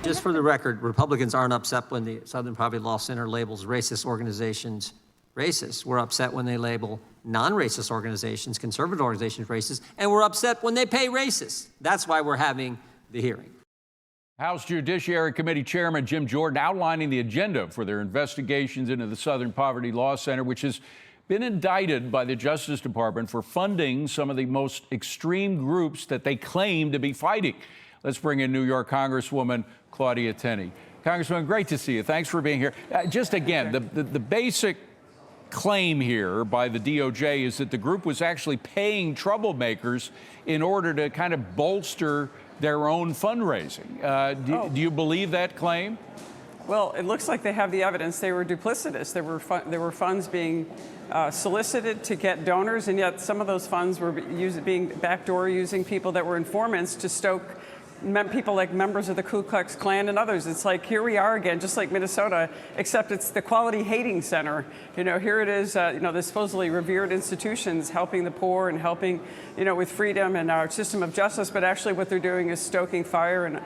Just for the record, Republicans aren't upset when the Southern Poverty Law Center labels racist organizations racist. We're upset when they label non-racist organizations, conservative organizations racist, and we're upset when they pay racists. That's why we're having the hearing. House Judiciary Committee Chairman Jim Jordan outlining the agenda for their investigations into the Southern Poverty Law Center, which has been indicted by the Justice Department for funding some of the most extreme groups that they claim to be fighting. Let's bring in New York Congresswoman Claudia Tenney. Congresswoman, great to see you. Thanks for being here. Just again, the basic claim here by the DOJ is that the group was actually paying troublemakers in order to kind of bolster their own fundraising. Do you believe that claim? Well, it looks like they have the evidence. They were duplicitous. There were funds being solicited to get donors, and yet some of those funds were being backdoor, using people that were informants to stoke people like members of the Ku Klux Klan and others. It's like, here we are again, just like Minnesota, except it's the Quality Hating Center. You know, here it is, the supposedly revered institutions helping the poor and helping, with freedom and our system of justice, but actually what they're doing is stoking fire and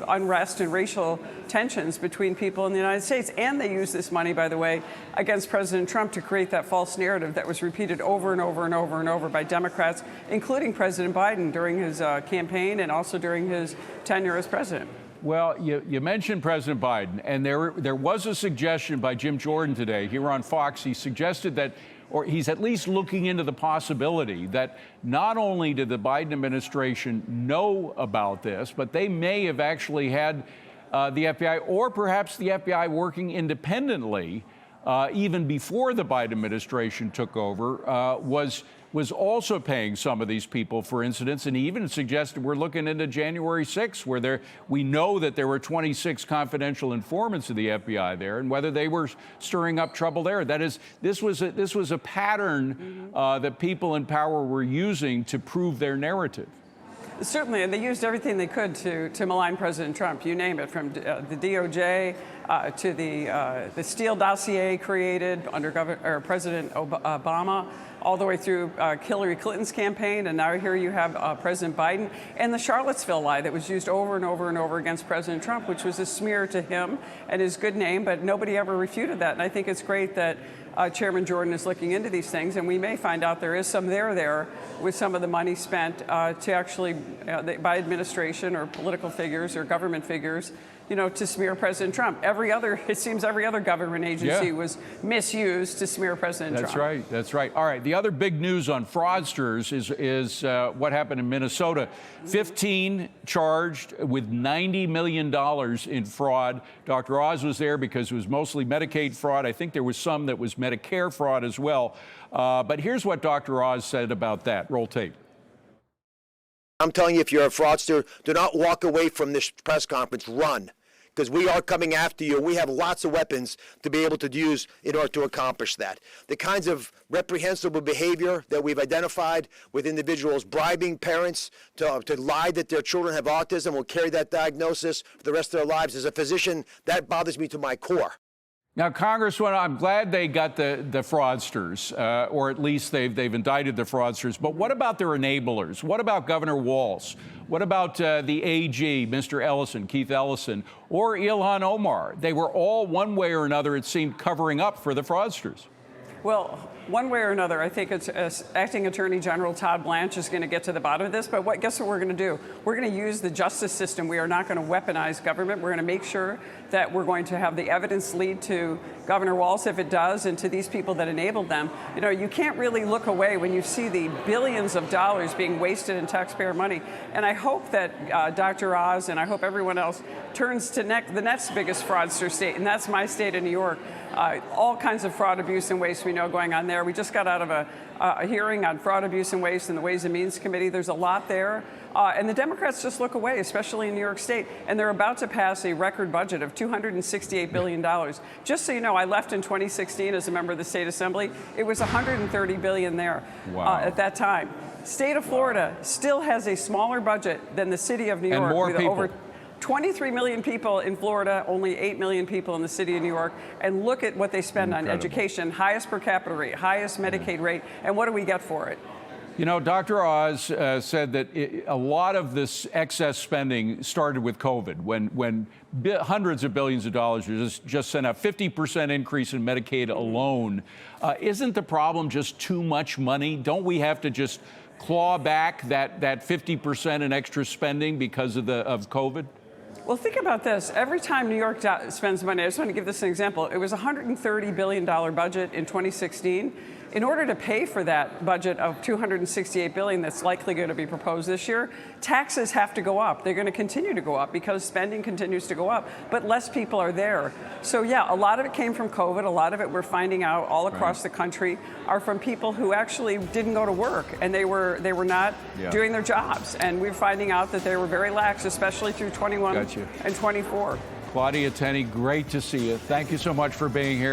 unrest and racial tensions between people in the United States. And they use this money, by the way, against President Trump to create that false narrative that was repeated over and over and over and over by Democrats, including President Biden during his campaign and also during his tenure as president. Well, you mentioned President Biden, and there was a suggestion by Jim Jordan today here on Fox. He suggested that, or he's at least looking into the possibility that not only did the Biden administration know about this, but they may have actually had the FBI, or perhaps the FBI working independently even before the Biden administration took over, was also paying some of these people for incidents. And he even suggested we're looking into January 6th, where we know that there were 26 confidential informants of the FBI there, and whether they were stirring up trouble there. That is, this was a pattern that people in power were using to prove their narrative. Certainly, and they used everything they could to malign President Trump. You name it, from the DOJ to the Steele dossier created under President Obama, all the way through Hillary Clinton's campaign, and now here you have President Biden, and the Charlottesville lie that was used over and over and over against President Trump, which was a smear to him and his good name, but nobody ever refuted that. And I think it's great that Chairman Jordan is looking into these things, and we may find out there is some there with some of the money spent to actually, by administration or political figures or government figures, to smear President Trump. It seems every other government agency was misused to smear President Trump. That's right. All right, the other big news on fraudsters is what happened in Minnesota. 15 charged with $90 million in fraud. Dr. Oz was there because it was mostly Medicaid fraud. I think there was some that was Medicare fraud as well. But here's what Dr. Oz said about that. Roll tape. I'm telling you, if you're a fraudster, do not walk away from this press conference. Run. Because we are coming after you. We have lots of weapons to be able to use in order to accomplish that. The kinds of reprehensible behavior that we've identified with individuals bribing parents to lie that their children have autism, will carry that diagnosis for the rest of their lives. As a physician, that bothers me to my core. Now, Congresswoman, I'm glad they got the fraudsters, or at least they've indicted the fraudsters. But what about their enablers? What about Governor Walz? What about the AG, Mr. Ellison, Keith Ellison, or Ilhan Omar? They were all, one way or another, it seemed, covering up for the fraudsters. Well, one way or another, I think it's Acting Attorney General Todd Blanche is going to get to the bottom of this. But guess what we're going to do? We're going to use the justice system. We are not going to weaponize government. We're going to make sure that we're going to have the evidence lead to Governor Walz, if it does, and to these people that enabled them. You can't really look away when you see the billions of dollars being wasted in taxpayer money. And I hope that Dr. Oz and I hope everyone else turns to the next biggest fraudster state, and that's my state of New York. All kinds of fraud, abuse, and waste we know going on there. We just got out of a hearing on fraud, abuse, and waste in the Ways and Means Committee. There's a lot there. And the Democrats just look away, especially in New York State. And they're about to pass a record budget of $268 billion. Just so you know, I left in 2016 as a member of the State Assembly. It was $130 billion there at that time. State of Florida still has a smaller budget than the city of New York. And more people. Over 23 million people in Florida, only 8 million people in the city of New York. And look at what they spend on education, highest per capita rate, highest Medicaid rate. And what do we get for it? You know, Dr. Oz said that a lot of this excess spending started with COVID, when hundreds of billions of dollars were just sent out, 50% increase in Medicaid alone. Isn't the problem just too much money? Don't we have to just claw back that 50% in extra spending because of COVID? Well, think about this. Every time New York spends money, I just want to give this an example. It was a $130 billion budget in 2016. In order to pay for that budget of $268 billion that's likely going to be proposed this year, taxes have to go up. They're going to continue to go up because spending continues to go up, but less people are there. So yeah, a lot of it came from COVID. A lot of it we're finding out all across the country are from people who actually didn't go to work and they were not doing their jobs. And we're finding out that they were very lax, especially through 21 and 24. Claudia Tenney, great to see you. Thank you so much for being here.